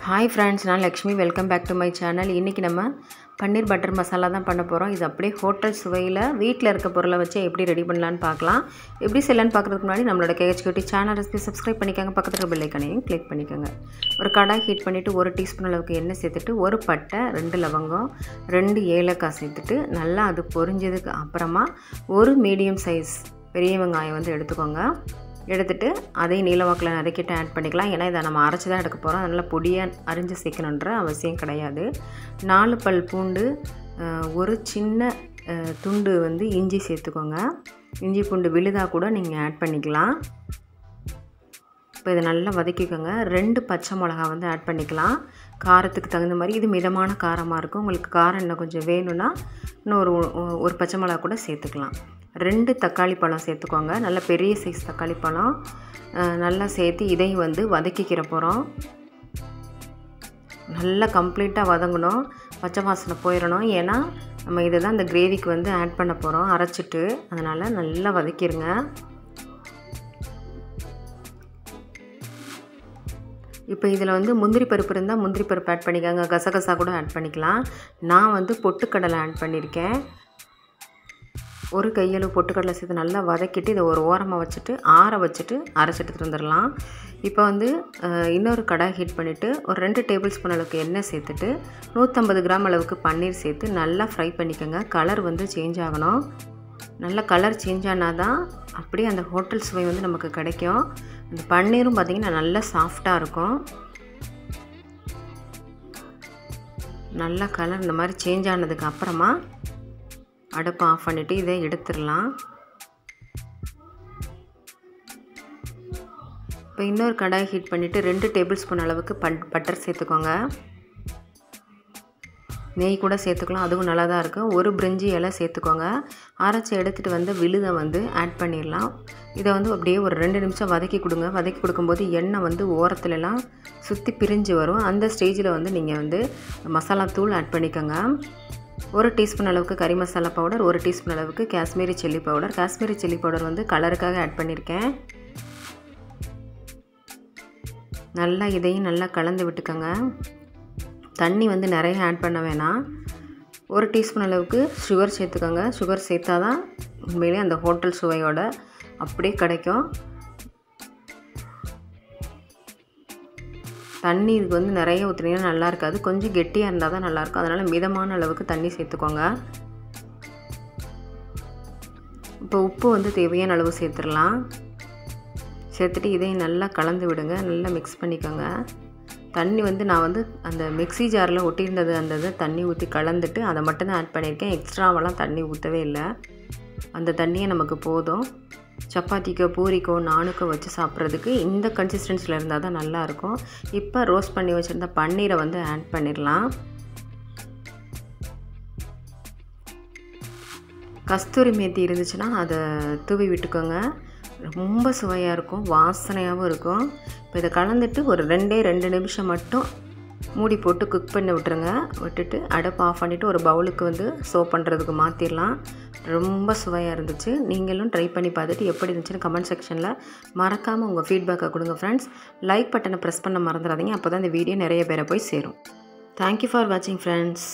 Hi friends, நான் Lakshmi. Welcome back to my channel. இன்றைக்கி நம்ம பன்னீர் பட்டர் மசாலா தான் பண்ண போகிறோம். இது அப்படியே ஹோட்டல் சுவையில் வீட்டில் இருக்க பொருளை வச்சு எப்படி ரெடி பண்ணலான்னு பார்க்கலாம். எப்படி செய்யலான்னு பார்க்குறதுக்கு முன்னாடி நம்மளோட KHQT சேனல் ரெசிபி சப்ஸ்கிரைப் பண்ணிக்கோங்க. பக்கத்தில் பெல் ஐக்கானையும் கிளிக் பண்ணிக்கோங்க. ஒரு கடாய் ஹீட் பண்ணிவிட்டு 1 டீஸ்பூன் அளவுக்கு எண்ணெய் சேர்த்துட்டு 1 பட்டை 2 லவங்கம் 2 ஏலக்காய் சேர்த்துட்டு நல்லா அது பொரிஞ்சதுக்கு அப்புறமா ஒரு மீடியம் சைஸ் பெரிய வெங்காயம் வந்து எடுத்துக்கோங்க. எடுத்துட்டு அதையும் நீளவாக்கில் நறுக்கிட்டு ஆட் பண்ணிக்கலாம். ஏன்னா இதை நம்ம அரைச்சி தான் எடுக்க போகிறோம். அதனால் பொடியாக அரிஞ்சு சேர்க்கணுன்ற அவசியம் கிடையாது. 4 பல் பூண்டு, ஒரு சின்ன துண்டு வந்து இஞ்சி சேர்த்துக்கோங்க. இஞ்சி பூண்டு விழுதாக கூட நீங்கள் ஆட் பண்ணிக்கலாம். இப்போ இதை நல்லா வதக்கிக்கோங்க. 2 பச்சை மிளகா வந்து ஆட் பண்ணிக்கலாம். காரத்துக்கு தகுந்த மாதிரி இது மிதமான காரமாக இருக்கும். உங்களுக்கு காரம் இன்னும் கொஞ்சம் வேணும்னா இன்னும் ஒரு பச்சை மிளகா கூட சேர்த்துக்கலாம். 2 தக்காளி பழம் சேர்த்துக்கோங்க. நல்ல பெரிய சைஸ் தக்காளி பழம் நல்லா சேர்த்து இதையும் வந்து வதக்கிக்கிற போகிறோம். நல்லா கம்ப்ளீட்டாக வதங்கணும், பச்சை வாசனை போயிடணும். ஏன்னா நம்ம இதை தான் இந்த கிரேவிக்கு வந்து ஆட் பண்ண போகிறோம் அரைச்சிட்டு. அதனால் நல்லா வதக்கிடுங்க. இப்போ இதில் வந்து முந்திரி பருப்பு இருந்தால் முந்திரி பருப்பு ஆட் பண்ணிக்கோங்க. கசகசா கூட ஆட் பண்ணிக்கலாம். நான் வந்து பொட்டுக்கடலை ஆட் பண்ணியிருக்கேன். ஒரு கையளவு பொட்டுக்கடலை சேர்த்து நல்லா வதக்கிட்டு இதை ஒரு ஓரமாக வச்சுட்டு ஆற வச்சுட்டு அரைச்சிட்டு வந்துடலாம். இப்போ வந்து இன்னொரு கடாய் ஹீட் பண்ணிவிட்டு ஒரு 2 டேபிள் ஸ்பூன் அளவுக்கு எண்ணெய் சேர்த்துட்டு 150 கிராம் அளவுக்கு பன்னீர் சேர்த்து நல்லா ஃப்ரை பண்ணிக்கோங்க. கலர் வந்து சேஞ்ச் ஆகணும். நல்லா கலர் சேஞ்ச் ஆனால் தான் அப்படியே அந்த ஹோட்டல் சுவை வந்து நமக்கு கிடைக்கும். அந்த பன்னீரும் பார்த்திங்கன்னா நல்லா சாஃப்டாக இருக்கும். நல்லா கலர் இந்த மாதிரி சேஞ்ச் ஆனதுக்கு அப்புறமா அடுப்பை ஆஃப் பண்ணிவிட்டு இதை எடுத்துடலாம். இப்போ இன்னொரு கடாய் ஹீட் பண்ணிவிட்டு 2 டேபிள் ஸ்பூன் அளவுக்கு பட்டர் சேர்த்துக்கோங்க. நெய் கூட சேர்த்துக்கலாம், அதுவும் நல்லா தான் இருக்கும். ஒரு பிரிஞ்சி இலை சேர்த்துக்கோங்க. அரைச்சி எடுத்துகிட்டு வந்து விழுதை வந்து ஆட் பண்ணிடலாம். இதை வந்து அப்படியே ஒரு 2 நிமிஷம் வதக்கி கொடுங்க. வதக்கி கொடுக்கும்போது எண்ணெய் வந்து ஓரத்துலலாம் சுற்றி பிரிஞ்சு வரும். அந்த ஸ்டேஜில் வந்து நீங்கள் வந்து மசாலா தூள் ஆட் பண்ணிக்கோங்க. 1 டீஸ்பூன் அளவுக்கு கறி மசாலா பவுடர், 1 டீஸ்பூன் அளவுக்கு Kashmiri chilli powder. Kashmiri chilli powder வந்து கலருக்காக ஆட் பண்ணியிருக்கேன். நல்லா இதையும் நல்லா கலந்து விட்டுக்கோங்க. தண்ணி வந்து நிறைய ஆட் பண்ண வேணாம். 1 டீஸ்பூன் அளவுக்கு சுகர் சேர்த்துக்கோங்க. சுகர் சேர்த்தா தான் உண்மையிலே அந்த ஹோட்டல் சுவையோட அப்படியே கிடைக்கும். தண்ணி இதுக்கு வந்து நிறைய ஊற்றினீங்கன்னா நல்லா இருக்காது. கொஞ்சம் கெட்டியாக இருந்தால் தான் நல்லாயிருக்கும். அதனால் மிதமான அளவுக்கு தண்ணி சேர்த்துக்கோங்க. இப்போ உப்பு வந்து தேவையான அளவு சேர்த்துடலாம். சேர்த்துட்டு இதையும் நல்லா கலந்து விடுங்க. நல்லா மிக்ஸ் பண்ணிக்கோங்க. தண்ணி வந்து நான் வந்து அந்த மிக்ஸி ஜாரில் ஒட்டியிருந்தது அந்த இதை தண்ணி ஊற்றி கலந்துட்டு அதை மட்டும்தான் ஆட் பண்ணியிருக்கேன். எக்ஸ்ட்ராவெல்லாம் தண்ணி ஊற்றவே இல்லை. அந்த தண்ணியே நமக்கு போதும். சப்பாத்திக்கோ பூரிக்கோ நானுக்கோ வச்சு சாப்பிட்றதுக்கு இந்த கன்சிஸ்டன்சியில் இருந்தால் தான் நல்லாயிருக்கும். இப்போ ரோஸ்ட் பண்ணி வச்சுருந்த பன்னீரை வந்து ஆட் பண்ணிடலாம். கஸ்தூரி மேத்தி இருந்துச்சுன்னா அதை தூவி விட்டுக்கோங்க. ரொம்ப சுவையாக இருக்கும், வாசனையாகவும் இருக்கும். இப்போ இதை கலந்துட்டு ஒரு 2 நிமிஷம் மட்டும் மூடி போட்டு குக் பண்ணி விட்டுருங்க. விட்டுட்டு அடுப்பு ஆஃப் பண்ணிவிட்டு ஒரு பவுலுக்கு வந்து சர்வ் பண்ணுறதுக்கு மாற்றிடலாம். ரொம்ப சுவையாக இருந்துச்சு. நீங்களும் ட்ரை பண்ணி பார்த்துட்டு எப்படி இருந்துச்சுன்னு கமெண்ட் செக்ஷனில் மறக்காமல் உங்கள் ஃபீட்பேக்கை கொடுங்க ஃப்ரெண்ட்ஸ். லைக் பட்டனை ப்ரெஸ் பண்ண மறந்துடாதீங்க. அப்போ தான் இந்த வீடியோ நிறைய பேரை போய் சேரும். தேங்க்யூ ஃபார் வாட்சிங் ஃப்ரெண்ட்ஸ்.